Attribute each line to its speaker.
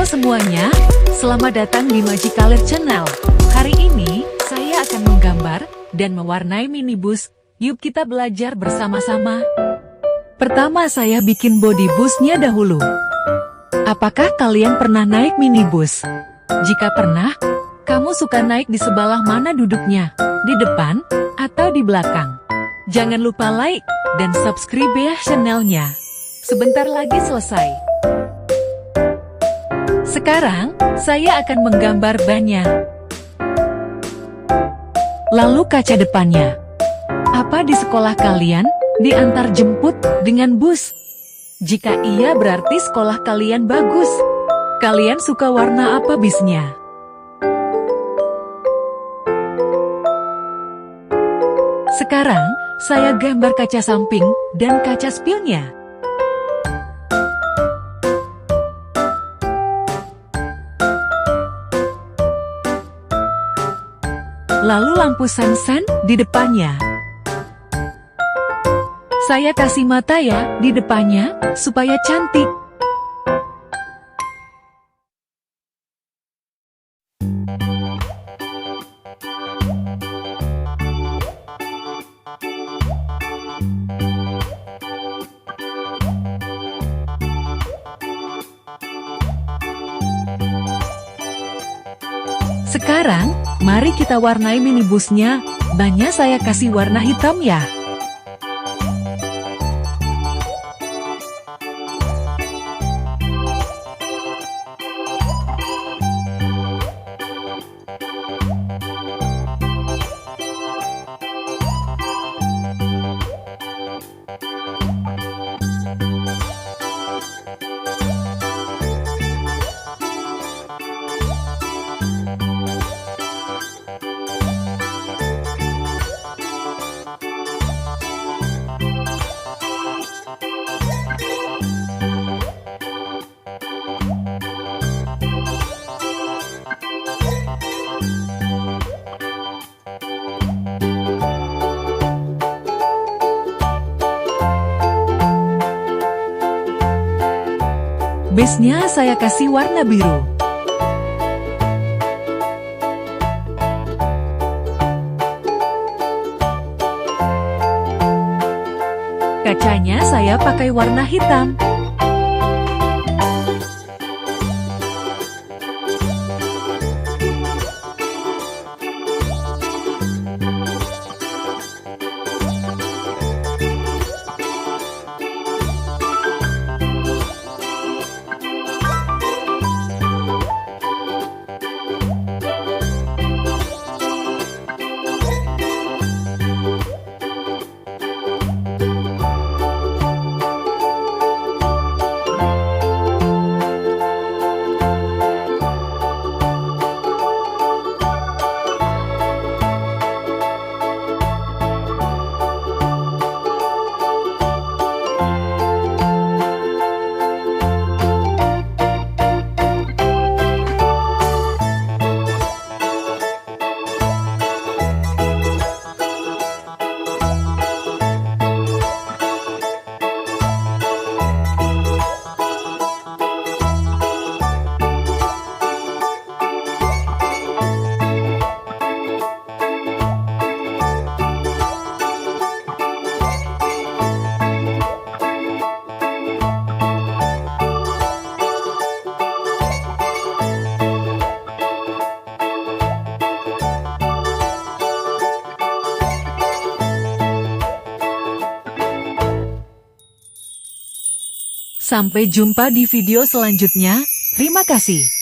Speaker 1: semuanya, selamat datang di Magicaler Channel. Hari ini, saya akan menggambar dan mewarnai minibus. Yuk kita belajar bersama-sama. Pertama saya bikin body busnya dahulu. Apakah kalian pernah naik minibus? Jika pernah, kamu suka naik di sebelah mana duduknya? Di depan atau di belakang? Jangan lupa like dan subscribe ya channelnya. Sebentar lagi selesai. Sekarang, saya akan menggambar bannya. Lalu kaca depannya. Apa di sekolah kalian diantar jemput dengan bus? Jika iya berarti sekolah kalian bagus. Kalian suka warna apa bisnya? Sekarang, saya gambar kaca samping dan kaca spionnya. Lalu lampu san-san di depannya. Saya kasih mata ya di depannya, supaya cantik. Sekarang, mari kita warnai minibusnya. Bannya saya kasih warna hitam ya. Base-nya saya kasih warna biru. Kacanya saya pakai warna hitam. Sampai jumpa di video selanjutnya. Terima kasih.